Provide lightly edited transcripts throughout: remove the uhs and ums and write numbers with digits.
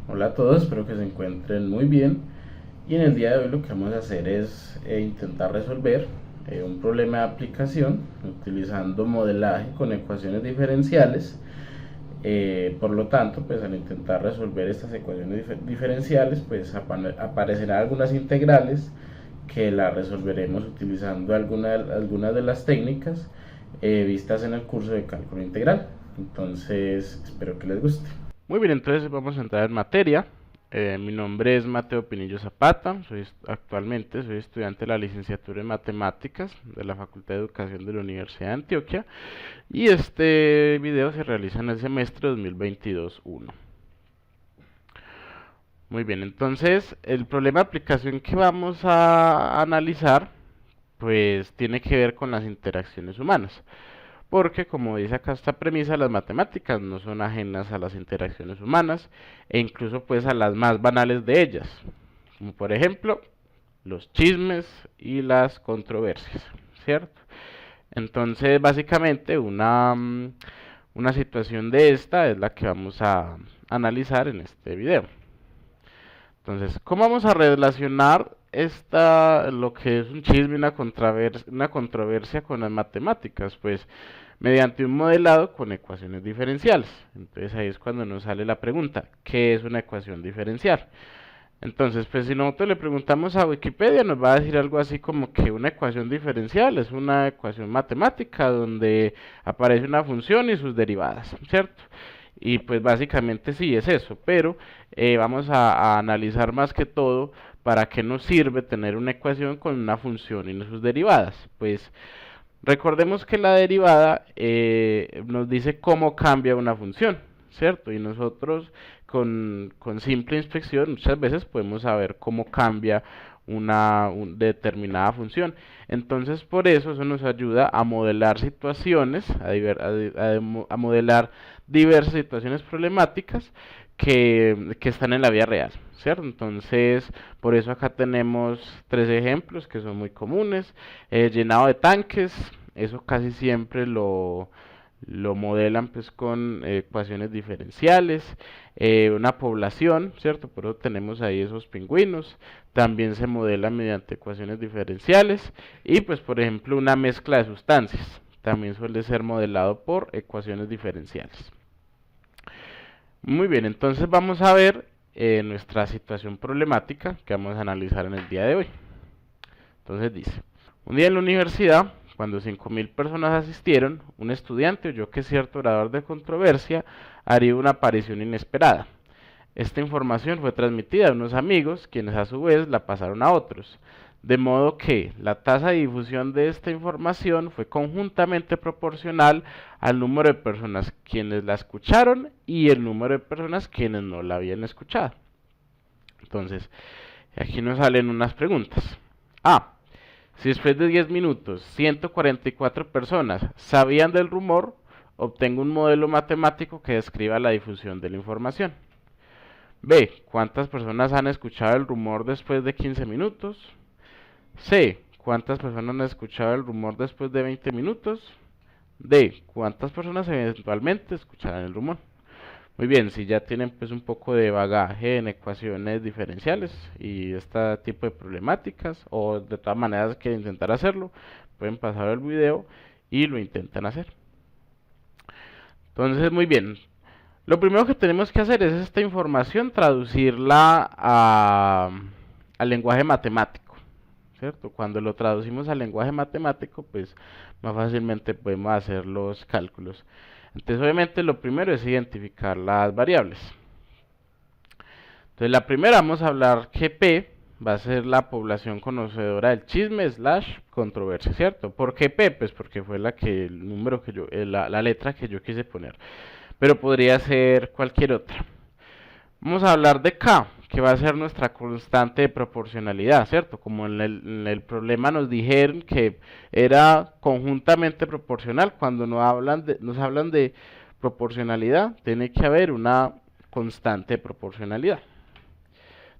Hola a todos, espero que se encuentren muy bien. Y en el día de hoy lo que vamos a hacer es intentar resolver un problema de aplicación utilizando modelaje con ecuaciones diferenciales. Por lo tanto, pues al intentar resolver estas ecuaciones diferenciales, pues aparecerán algunas integrales que las resolveremos utilizando algunas de las técnicas vistas en el curso de cálculo integral. Entonces, espero que les guste. Muy bien, entonces vamos a entrar en materia. Mi nombre es Mateo Pinillo Zapata, actualmente soy estudiante de la licenciatura en Matemáticas de la Facultad de Educación de la Universidad de Antioquia y este video se realiza en el semestre 2022-1. Muy bien, entonces el problema de aplicación que vamos a analizar pues tiene que ver con las interacciones humanas. Porque, como dice acá esta premisa, las matemáticas no son ajenas a las interacciones humanas e incluso pues a las más banales de ellas, como por ejemplo los chismes y las controversias, ¿cierto? Entonces, básicamente una situación de esta es la que vamos a analizar en este video. Entonces, ¿cómo vamos a relacionar lo que es un chisme, una controversia con las matemáticas? Pues mediante un modelado con ecuaciones diferenciales. Entonces ahí es cuando nos sale la pregunta, ¿qué es una ecuación diferencial? Entonces, pues si nosotros le preguntamos a Wikipedia, nos va a decir algo así como que una ecuación diferencial es una ecuación matemática donde aparece una función y sus derivadas, ¿cierto? Y pues básicamente sí es eso, pero vamos a analizar más que todo para qué nos sirve tener una ecuación con una función y sus derivadas. Pues recordemos que la derivada nos dice cómo cambia una función, ¿cierto? Y nosotros con simple inspección muchas veces podemos saber cómo cambia una determinada función. Entonces, por eso nos ayuda a modelar situaciones, a modelar diversas situaciones problemáticas que están en la vida real, ¿cierto? Entonces, por eso acá tenemos tres ejemplos que son muy comunes. Llenado de tanques, eso casi siempre lo modelan pues con ecuaciones diferenciales. Una población, ¿cierto? Por eso tenemos ahí esos pingüinos. También se modela mediante ecuaciones diferenciales. Y pues por ejemplo una mezcla de sustancias. También suele ser modelado por ecuaciones diferenciales. Muy bien, entonces vamos a ver nuestra situación problemática que vamos a analizar en el día de hoy. Entonces dice, un día en la universidad, cuando 5.000 personas asistieron, un estudiante oyó que cierto orador de controversia haría una aparición inesperada. Esta información fue transmitida a unos amigos, quienes a su vez la pasaron a otros, de modo que la tasa de difusión de esta información fue conjuntamente proporcional al número de personas quienes la escucharon y el número de personas quienes no la habían escuchado. Entonces, aquí nos salen unas preguntas. A. Si después de 10 minutos 144 personas sabían del rumor, obtengo un modelo matemático que describa la difusión de la información. B. ¿Cuántas personas han escuchado el rumor después de 15 minutos? C. ¿Cuántas personas han escuchado el rumor después de 20 minutos? D. ¿Cuántas personas eventualmente escucharán el rumor? Muy bien, si ya tienen pues un poco de bagaje en ecuaciones diferenciales y este tipo de problemáticas, o de todas maneras quieren intentar hacerlo, pueden pasar el video y lo intentan hacer. Entonces, muy bien. Lo primero que tenemos que hacer es esta información traducirla al lenguaje matemático, ¿cierto? Cuando lo traducimos al lenguaje matemático, pues más fácilmente podemos hacer los cálculos. Entonces, obviamente, lo primero es identificar las variables. Entonces, la primera vamos a hablar que P va a ser la población conocedora del chisme slash controversia, ¿cierto? ¿Por qué P? Pues porque fue el número que la letra que yo quise poner. Pero podría ser cualquier otra. Vamos a hablar de K, que va a ser nuestra constante de proporcionalidad, ¿cierto? Como en el problema nos dijeron que era conjuntamente proporcional, cuando nos hablan de proporcionalidad, tiene que haber una constante de proporcionalidad.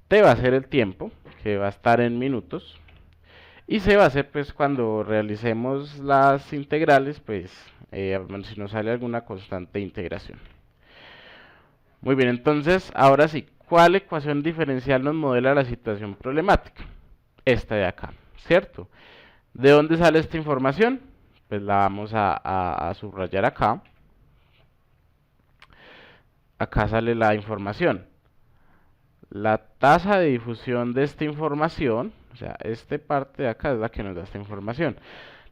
T va a ser el tiempo, que va a estar en minutos. Y C va a ser pues cuando realicemos las integrales, pues si nos sale alguna constante de integración. Muy bien, entonces ahora sí, ¿cuál ecuación diferencial nos modela la situación problemática? Esta de acá, ¿cierto? ¿De dónde sale esta información? Pues la vamos a subrayar acá. Acá sale la información. La tasa de difusión de esta información, o sea, esta parte de acá es la que nos da esta información.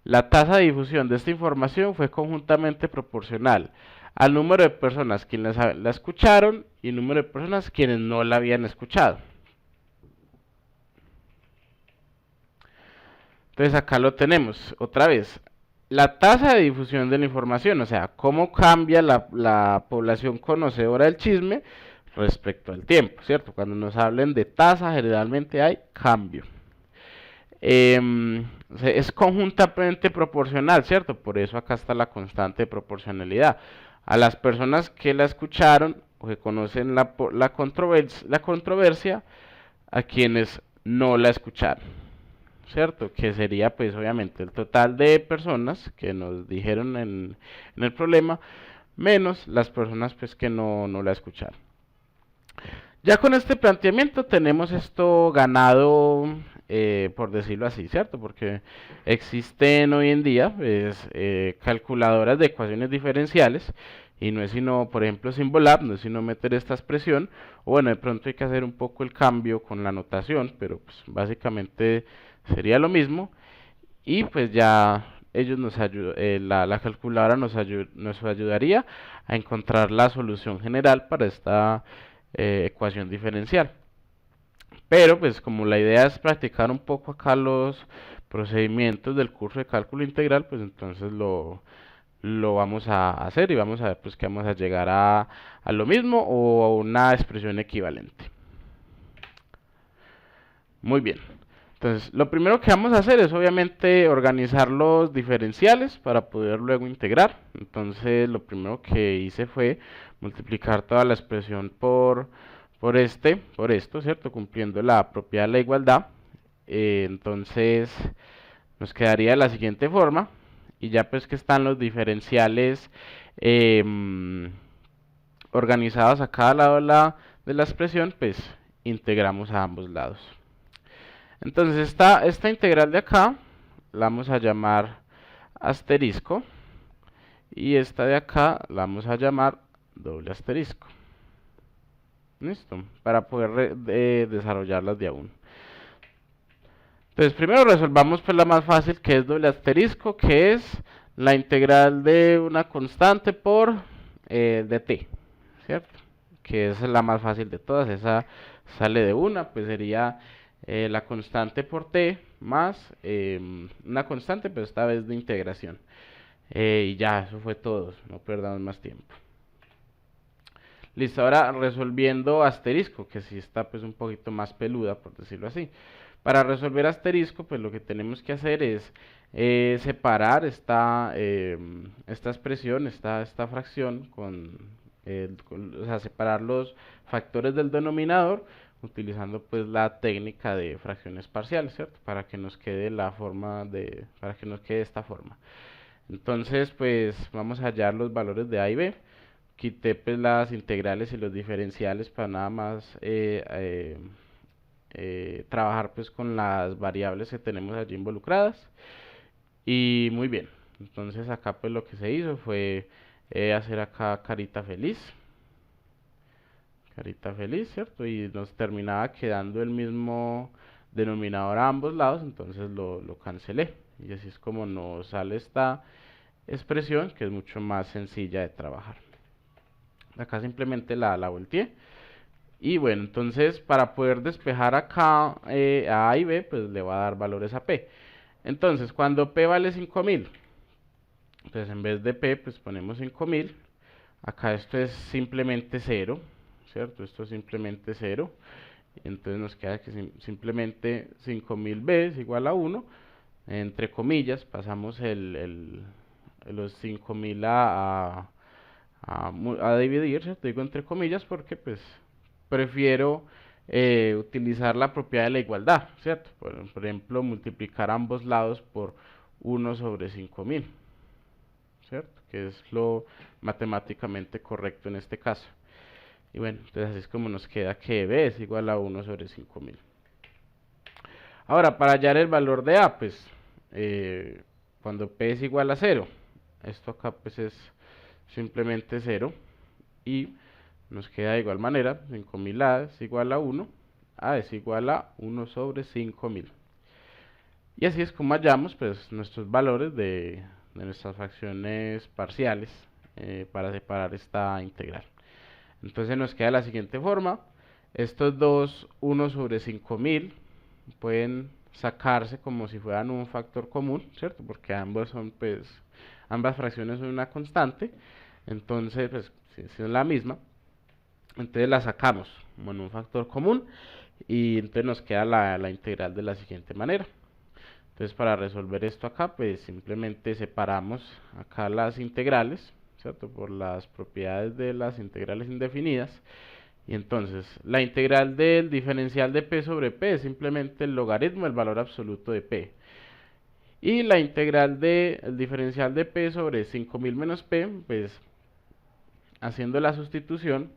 La tasa de difusión de esta información fue conjuntamente proporcional al número de personas quienes la escucharon y el número de personas quienes no la habían escuchado. Entonces acá lo tenemos, otra vez, la tasa de difusión de la información, o sea, cómo cambia la población conocedora del chisme respecto al tiempo, ¿cierto? Cuando nos hablen de tasa, generalmente hay cambio. Es conjuntamente proporcional, ¿cierto? Por eso acá está la constante de proporcionalidad. A las personas que la escucharon o que conocen la controversia, a quienes no la escucharon, ¿cierto? Que sería pues obviamente el total de personas que nos dijeron en el problema, menos las personas pues que no la escucharon. Ya con este planteamiento tenemos esto ganado, por decirlo así, ¿cierto? Porque existen hoy en día pues, calculadoras de ecuaciones diferenciales y no es sino, por ejemplo, Symbolab, no es sino meter esta expresión, o bueno, de pronto hay que hacer un poco el cambio con la notación, pero pues, básicamente sería lo mismo y pues ya ellos la calculadora nos ayudaría a encontrar la solución general para esta ecuación diferencial. Pero pues como la idea es practicar un poco acá los procedimientos del curso de cálculo integral, pues entonces lo vamos a hacer y vamos a ver pues que vamos a llegar a lo mismo o a una expresión equivalente. Muy bien. Entonces, lo primero que vamos a hacer es obviamente organizar los diferenciales para poder luego integrar. Entonces, lo primero que hice fue multiplicar toda la expresión por esto, ¿cierto? Cumpliendo la propiedad de la igualdad. Entonces, nos quedaría de la siguiente forma. Y ya pues que están los diferenciales organizados a cada lado de la expresión, pues integramos a ambos lados. Entonces esta integral de acá la vamos a llamar asterisco y esta de acá la vamos a llamar doble asterisco. ¿Listo? Para poder desarrollarlas de a uno. Entonces primero resolvamos pues la más fácil, que es doble asterisco, que es la integral de una constante por de t, ¿cierto? Que es la más fácil de todas, esa sale de una, pues sería la constante por t más una constante, pero esta vez de integración. Y ya, eso fue todo, no perdamos más tiempo. Listo, ahora resolviendo asterisco, que sí está pues un poquito más peluda, por decirlo así. Para resolver asterisco, pues lo que tenemos que hacer es separar esta expresión, esta fracción, o sea, separar los factores del denominador, utilizando pues la técnica de fracciones parciales, ¿cierto? Para que nos quede para que nos quede esta forma. Entonces, pues vamos a hallar los valores de A y B. Quité pues las integrales y los diferenciales para nada más trabajar pues con las variables que tenemos allí involucradas. Y muy bien, entonces acá pues lo que se hizo fue hacer acá carita feliz, ¿cierto? Y nos terminaba quedando el mismo denominador a ambos lados, entonces lo cancelé. Y así es como nos sale esta expresión, que es mucho más sencilla de trabajar. Acá simplemente la volteé. Y bueno, entonces para poder despejar acá a y b, pues le va a dar valores a p. Entonces, cuando p vale 5000, entonces en vez de p, pues ponemos 5000. Acá esto es simplemente 0, ¿cierto? Esto es simplemente 0. Entonces nos queda que simplemente 5000b es igual a 1. Entre comillas, pasamos los 5000 a dividir, ¿cierto? Digo entre comillas porque pues prefiero utilizar la propiedad de la igualdad, ¿cierto? Por ejemplo, multiplicar ambos lados por 1 sobre 5000, ¿cierto? Que es lo matemáticamente correcto en este caso. Y bueno, entonces así es como nos queda que b es igual a 1 sobre 5000. Ahora, para hallar el valor de a, pues, cuando p es igual a 0, esto acá pues es simplemente 0, y nos queda de igual manera, 5000a es igual a 1, a es igual a 1 sobre 5000. Y así es como hallamos pues nuestros valores de nuestras fracciones parciales para separar esta integral. Entonces nos queda de la siguiente forma. Estos dos 1 sobre 5000 pueden sacarse como si fueran un factor común, ¿cierto? Porque ambos son pues ambas fracciones son una constante. Entonces pues si es la misma, entonces la sacamos como en un factor común y entonces nos queda la integral de la siguiente manera. Entonces para resolver esto acá, pues simplemente separamos acá las integrales, ¿cierto? Por las propiedades de las integrales indefinidas. Y entonces la integral del diferencial de p sobre p es simplemente el logaritmo del valor absoluto de p. Y la integral del diferencial de p sobre 5000 menos p, pues haciendo la sustitución,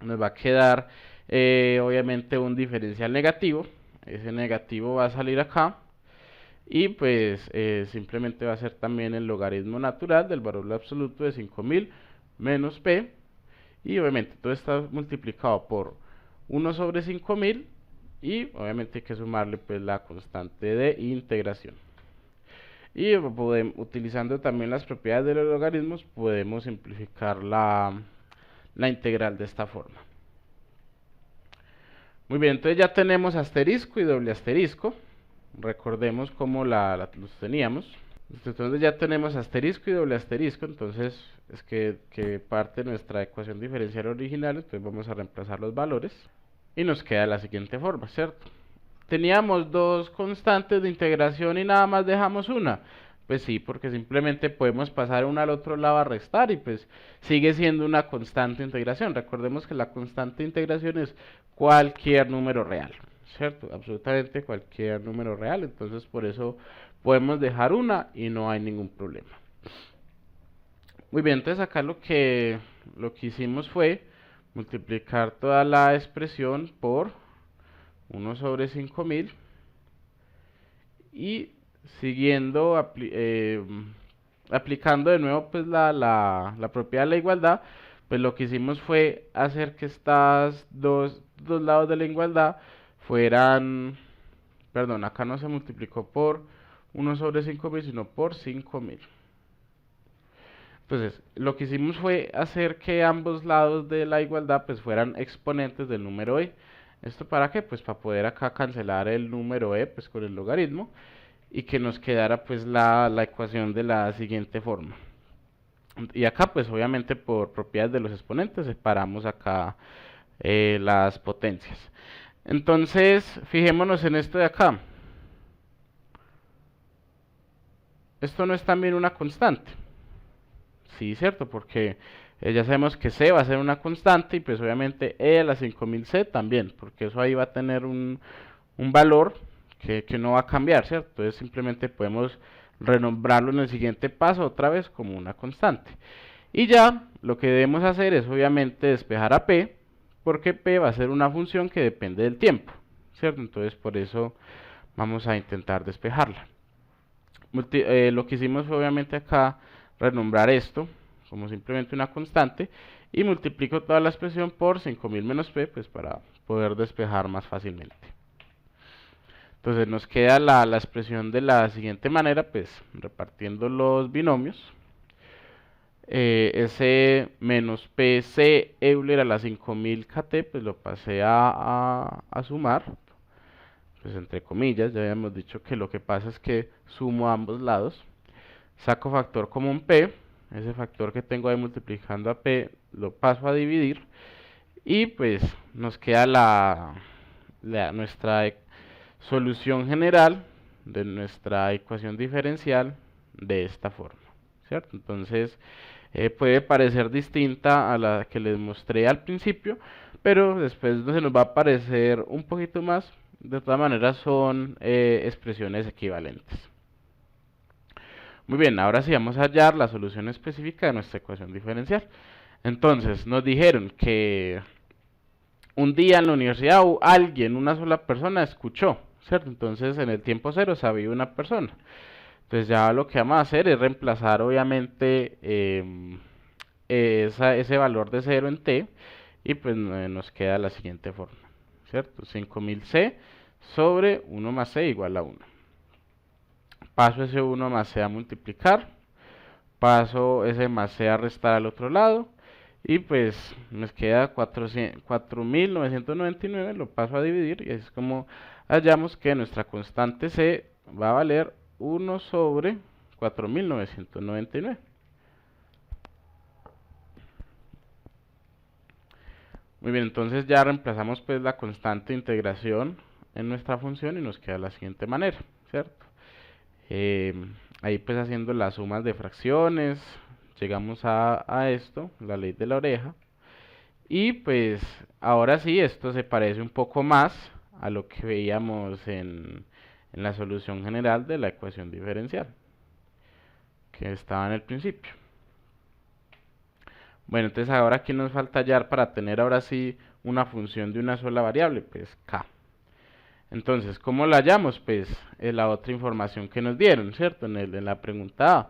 nos va a quedar obviamente un diferencial negativo. Ese negativo va a salir acá. Y pues simplemente va a ser también el logaritmo natural del valor absoluto de 5000 menos p. Y obviamente todo está multiplicado por 1 sobre 5000. Y obviamente hay que sumarle pues la constante de integración. Y utilizando también las propiedades de los logaritmos, podemos simplificar la integral de esta forma. Muy bien, entonces ya tenemos asterisco y doble asterisco. Recordemos cómo los teníamos. Entonces ya tenemos asterisco y doble asterisco, entonces es que parte de nuestra ecuación diferencial original, entonces vamos a reemplazar los valores y nos queda de la siguiente forma, ¿cierto? Teníamos dos constantes de integración y nada más dejamos una. Pues sí, porque simplemente podemos pasar una al otro lado a restar y pues sigue siendo una constante de integración. Recordemos que la constante de integración es cualquier número real, ¿cierto? Absolutamente cualquier número real, entonces por eso podemos dejar una y no hay ningún problema. Muy bien, entonces acá lo que hicimos fue multiplicar toda la expresión por 1 sobre 5000 y siguiendo aplicando de nuevo pues la propiedad de la igualdad, pues lo que hicimos fue hacer que estas dos lados de la igualdad fueran, perdón, acá no se multiplicó por 1 sobre 5000 sino por 5000. Entonces, lo que hicimos fue hacer que ambos lados de la igualdad pues fueran exponentes del número e. ¿Esto para qué? Pues para poder acá cancelar el número e pues con el logaritmo y que nos quedara pues la ecuación de la siguiente forma. Y acá pues obviamente por propiedades de los exponentes separamos acá las potencias. Entonces, fijémonos en esto de acá. Esto no es también una constante. Sí, cierto, porque ya sabemos que C va a ser una constante y pues obviamente E a la 5000C también, porque eso ahí va a tener un valor que no va a cambiar, ¿cierto? Entonces simplemente podemos renombrarlo en el siguiente paso otra vez como una constante. Y ya lo que debemos hacer es obviamente despejar a P, porque P va a ser una función que depende del tiempo, ¿cierto? Entonces por eso vamos a intentar despejarla. Lo que hicimos fue obviamente acá renombrar esto como simplemente una constante y multiplico toda la expresión por 5000 menos p pues para poder despejar más fácilmente. Entonces nos queda la expresión de la siguiente manera, pues repartiendo los binomios. Ese menos pc Euler a la 5000 kt pues lo pasé a sumar, pues entre comillas, ya habíamos dicho que lo que pasa es que sumo a ambos lados. Saco factor común p, ese factor que tengo ahí multiplicando a p lo paso a dividir y pues nos queda nuestra solución general de nuestra ecuación diferencial de esta forma, ¿cierto? Entonces puede parecer distinta a la que les mostré al principio, pero después se nos va a parecer un poquito más. De todas maneras son expresiones equivalentes. Muy bien, ahora sí vamos a hallar la solución específica de nuestra ecuación diferencial. Entonces, nos dijeron que un día en la universidad alguien, una sola persona, escuchó, ¿cierto? Entonces, en el tiempo cero sabía una persona. Entonces, ya lo que vamos a hacer es reemplazar, obviamente, ese valor de cero en t, y pues nos queda la siguiente forma, ¿cierto? 5000c sobre 1 más c igual a 1. Paso ese 1 más c a multiplicar, paso ese más c a restar al otro lado, y pues nos queda 4999, lo paso a dividir, y así es como hallamos que nuestra constante c va a valer 1 sobre 4999. Muy bien, entonces ya reemplazamos pues la constante de integración en nuestra función y nos queda de la siguiente manera, ¿cierto? Eh, Ahí pues haciendo las sumas de fracciones, llegamos a esto, la ley de la oreja. Y pues ahora sí, esto se parece un poco más a lo que veíamos en la solución general de la ecuación diferencial, que estaba en el principio. Bueno, entonces ahora aquí nos falta hallar para tener ahora sí una función de una sola variable, pues k. Entonces, ¿cómo la hallamos? Pues es la otra información que nos dieron, ¿cierto? En la pregunta A,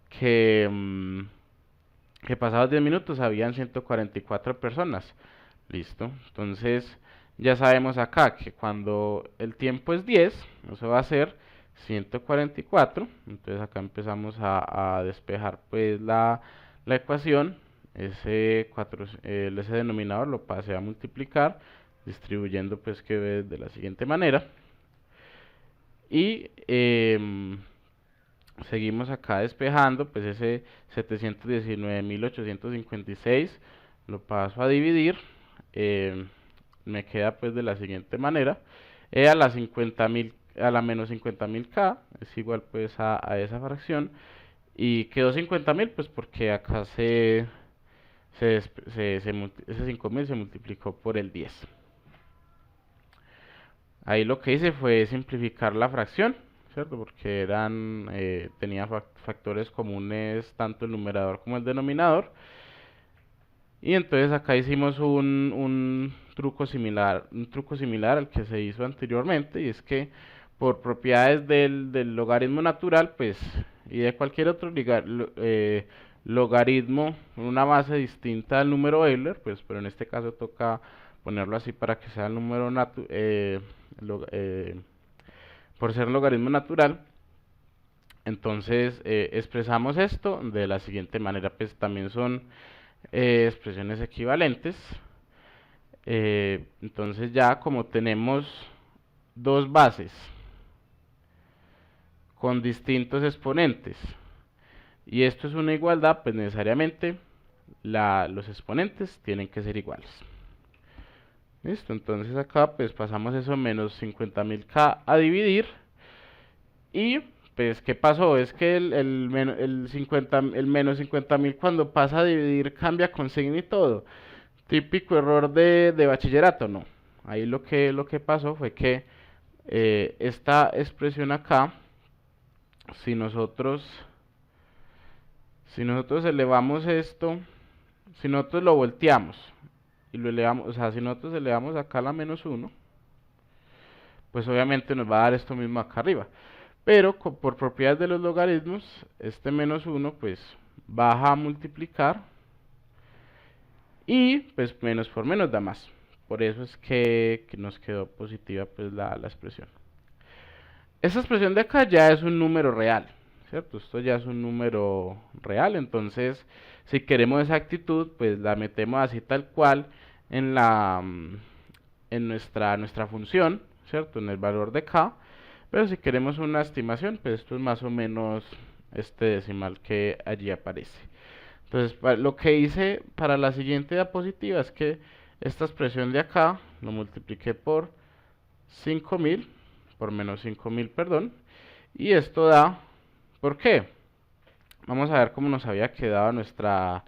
que pasados 10 minutos habían 144 personas. Listo. Entonces, ya sabemos acá que cuando el tiempo es 10, eso va a ser 144. Entonces acá empezamos a despejar pues la ecuación. Ese denominador lo pasé a multiplicar, distribuyendo pues que de la siguiente manera. Y seguimos acá despejando, pues ese 719.856 lo paso a dividir. Me queda pues de la siguiente manera. A la 50.000, a la menos 50.000k es igual pues a esa fracción. Y quedó 50.000 pues porque acá ese 5.000 se multiplicó por el 10. Ahí lo que hice fue simplificar la fracción, ¿cierto? Porque tenía factores comunes tanto el numerador como el denominador. Y entonces acá hicimos un truco similar al que se hizo anteriormente, y es que por propiedades del logaritmo natural, pues, y de cualquier otro logaritmo, una base distinta al número Euler, pues, pero en este caso toca ponerlo así para que sea el número por ser logaritmo natural. Entonces expresamos esto de la siguiente manera, pues también son expresiones equivalentes. Entonces ya como tenemos dos bases con distintos exponentes y esto es una igualdad, pues necesariamente los exponentes tienen que ser iguales. Listo, entonces acá pues pasamos eso menos 50.000k a dividir. Y pues ¿qué pasó? Es que el menos 50.000 cuando pasa a dividir cambia con signo y todo. Típico error de bachillerato, no. Ahí lo que pasó fue que esta expresión acá, si nosotros, si nosotros elevamos esto, si nosotros lo volteamos y lo elevamos, o sea, si nosotros elevamos acá a la menos 1, pues obviamente nos va a dar esto mismo acá arriba. Pero por propiedades de los logaritmos, este menos 1 pues baja a multiplicar y pues menos por menos da más. Por eso es que nos quedó positiva pues la expresión. Esta expresión de acá ya es un número real, ¿cierto? Esto ya es un número real, entonces si queremos exactitud, pues la metemos así tal cual en nuestra función, ¿cierto? En el valor de k, pero si queremos una estimación, pues esto es más o menos este decimal que allí aparece. Entonces, lo que hice para la siguiente diapositiva es que esta expresión de acá lo multipliqué por 5.000, por menos 5.000, perdón, y esto da, ¿por qué? Vamos a ver cómo nos había quedado nuestra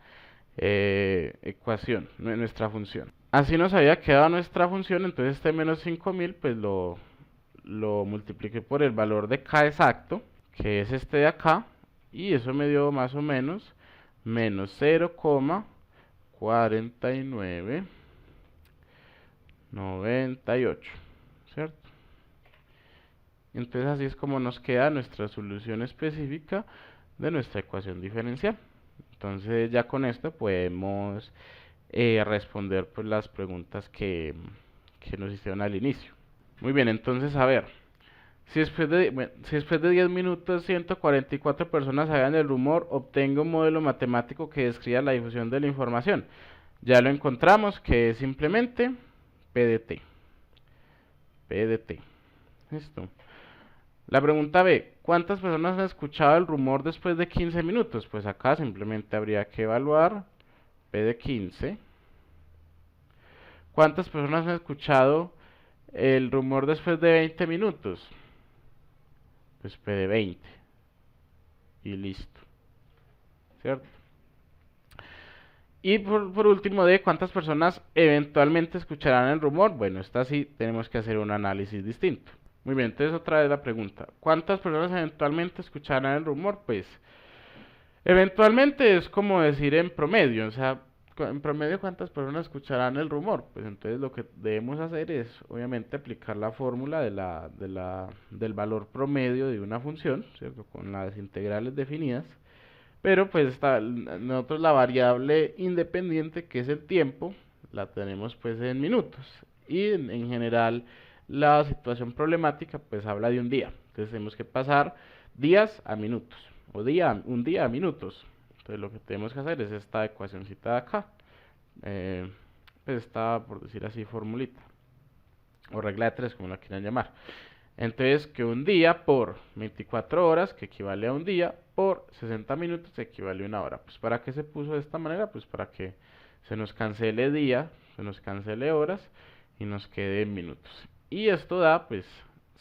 ecuación, nuestra función. Así nos había quedado nuestra función, entonces este menos 5.000 pues lo multipliqué por el valor de k exacto, que es este de acá, y eso me dio más o menos menos 149,98, ¿cierto? Entonces así es como nos queda nuestra solución específica de nuestra ecuación diferencial. Entonces ya con esto podemos responder pues las preguntas que nos hicieron al inicio. Muy bien, entonces a ver, si después de 10 minutos 144 personas sabían el rumor, obtengo un modelo matemático que describa la difusión de la información. Ya lo encontramos, que es simplemente PDT. PDT. Listo. La pregunta B, ¿cuántas personas han escuchado el rumor después de 15 minutos? Pues acá simplemente habría que evaluar P de 15. ¿Cuántas personas han escuchado el rumor después de 20 minutos? Pues P de 20. Y listo. ¿Cierto? Y por último, D, ¿cuántas personas eventualmente escucharán el rumor? Bueno, esta sí tenemos que hacer un análisis distinto. Muy bien, entonces otra vez la pregunta. ¿Cuántas personas eventualmente escucharán el rumor? Pues eventualmente es como decir en promedio, o sea, en promedio cuántas personas escucharán el rumor. Pues entonces lo que debemos hacer es obviamente aplicar la fórmula del valor promedio de una función, ¿cierto? Con las integrales definidas. Pero pues nosotros la variable independiente que es el tiempo la tenemos pues en minutos. Y en general la situación problemática pues habla de un día. Entonces tenemos que pasar días a minutos o un día a minutos. Entonces lo que tenemos que hacer es esta ecuacióncita de acá. Pues esta, por decir así, formulita o regla de 3 como la quieran llamar. Entonces que un día por 24 horas, que equivale a un día, por 60 minutos equivale a una hora. Pues ¿para qué se puso de esta manera? Pues para que se nos cancele día, se nos cancele horas y nos quede en minutos. Y esto da pues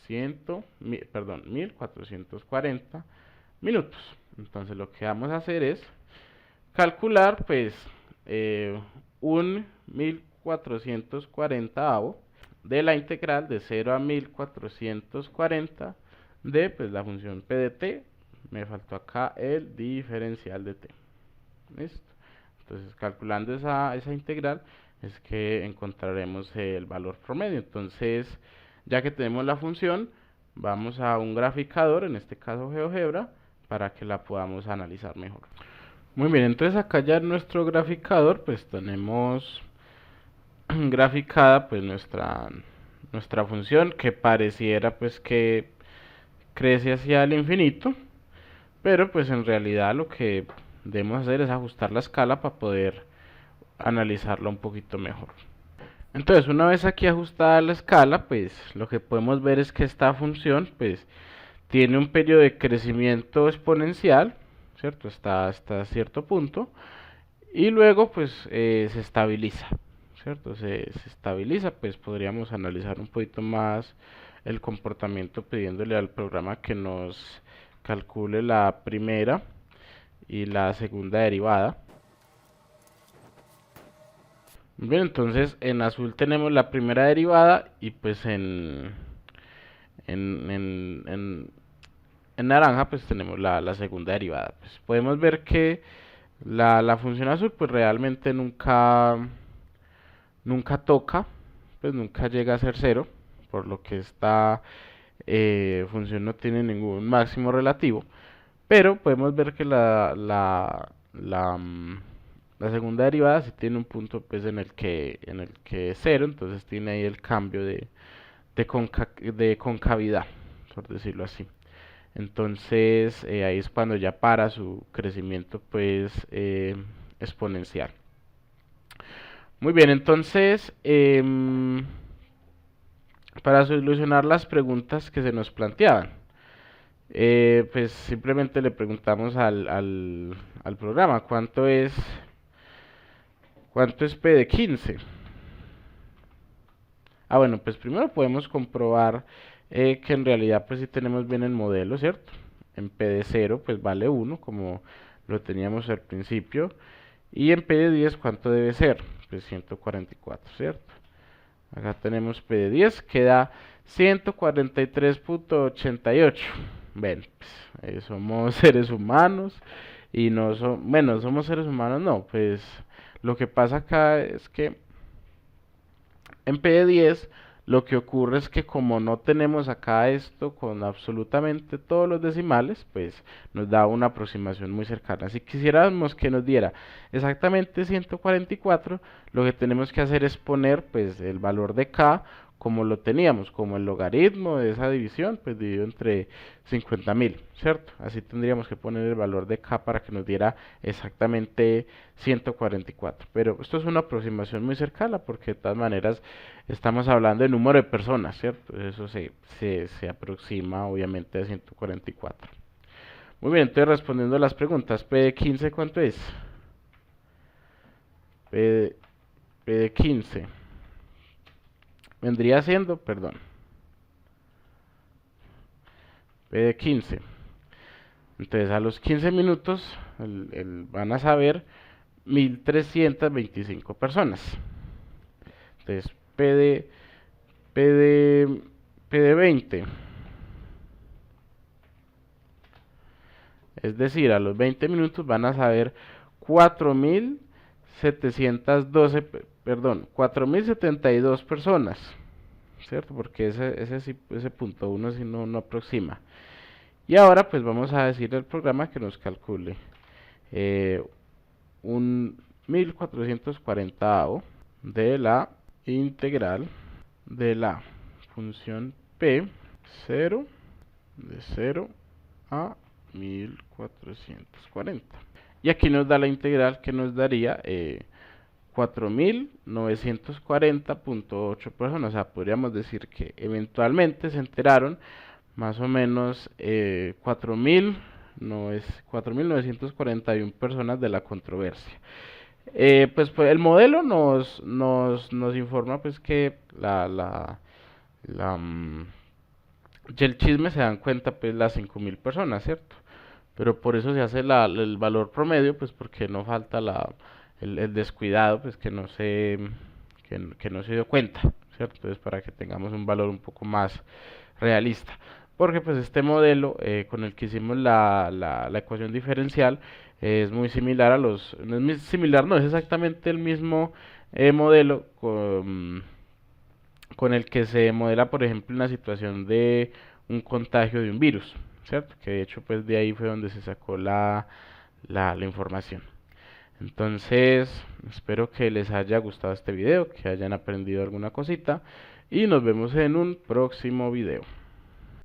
1440 minutos. Entonces lo que vamos a hacer es calcular pues un 1440avo de la integral de 0 a 1440 de pues la función p de t. Me faltó acá el diferencial de t. ¿Listo? Entonces calculando esa integral es que encontraremos el valor promedio. Entonces ya que tenemos la función, vamos a un graficador, en este caso GeoGebra, para que la podamos analizar mejor. Muy bien, entonces acá ya en nuestro graficador pues tenemos graficada pues nuestra función, que pareciera pues que crece hacia el infinito, pero pues en realidad lo que debemos hacer es ajustar la escala para poder analizarla un poquito mejor. Entonces una vez aquí ajustada la escala, pues lo que podemos ver es que esta función pues tiene un periodo de crecimiento exponencial, ¿cierto? Hasta cierto punto, y luego pues se estabiliza, ¿cierto? Se estabiliza. Pues podríamos analizar un poquito más el comportamiento pidiéndole al programa que nos calcule la primera y la segunda derivada. Bien, entonces en azul tenemos la primera derivada y pues en, en, en naranja pues tenemos la segunda derivada. Pues podemos ver que la función azul pues realmente nunca toca, pues nunca llega a ser cero, por lo que esta función no tiene ningún máximo relativo. Pero podemos ver que la segunda derivada sí tiene un punto pues en el que es cero, entonces tiene ahí el cambio de concavidad, por decirlo así. Entonces ahí es cuando ya para su crecimiento pues exponencial. Muy bien, entonces para solucionar las preguntas que se nos planteaban, pues simplemente le preguntamos al programa ¿cuánto es P de 15? Bueno, pues primero podemos comprobar que en realidad pues si tenemos bien el modelo, ¿cierto? En P de 0 pues vale 1 como lo teníamos al principio. Y en P de 10 ¿cuánto debe ser? Pues 144, ¿cierto? Acá tenemos P de 10 que da 143.88. Bueno, pues, somos seres humanos y no somos, bueno, somos seres humanos, no, pues Lo que pasa acá es que en PD10 lo que ocurre es que como no tenemos acá esto con absolutamente todos los decimales, pues nos da una aproximación muy cercana. Si quisiéramos que nos diera exactamente 144, lo que tenemos que hacer es poner pues el valor de k como lo teníamos, como el logaritmo de esa división, pues dividido entre 50.000, ¿cierto? Así tendríamos que poner el valor de k para que nos diera exactamente 144. Pero esto es una aproximación muy cercana porque de todas maneras estamos hablando de número de personas, ¿cierto? Eso se aproxima obviamente a 144. Muy bien, entonces respondiendo a las preguntas, P de 15, ¿cuánto es? P de 15 vendría siendo, perdón, P de 15. Entonces a los 15 minutos van a saber 1325 personas. Entonces P de, P de 20. Es decir, a los 20 minutos van a saber 4.712, perdón, 4.072 personas, ¿cierto? Porque ese punto uno si no aproxima. Y ahora pues vamos a decirle al programa que nos calcule un 1440 de la integral de la función p 0 de 0 a 1440. Y aquí nos da la integral que nos daría 4.940.8 personas. O sea, podríamos decir que eventualmente se enteraron más o menos 4.941 personas de la controversia. Pues el modelo nos informa pues que y el chisme se dan cuenta pues las 5.000 personas, ¿cierto? Pero por eso se hace el valor promedio, pues porque no falta el descuidado, pues que no se dio cuenta, ¿cierto? Entonces para que tengamos un valor un poco más realista. Porque pues este modelo con el que hicimos la ecuación diferencial es muy similar a los, no es similar, no es exactamente el mismo modelo con el que se modela, por ejemplo, una situación de un contagio de un virus, ¿cierto? Que de hecho, pues de ahí fue donde se sacó la información. Entonces, espero que les haya gustado este video, que hayan aprendido alguna cosita y nos vemos en un próximo video.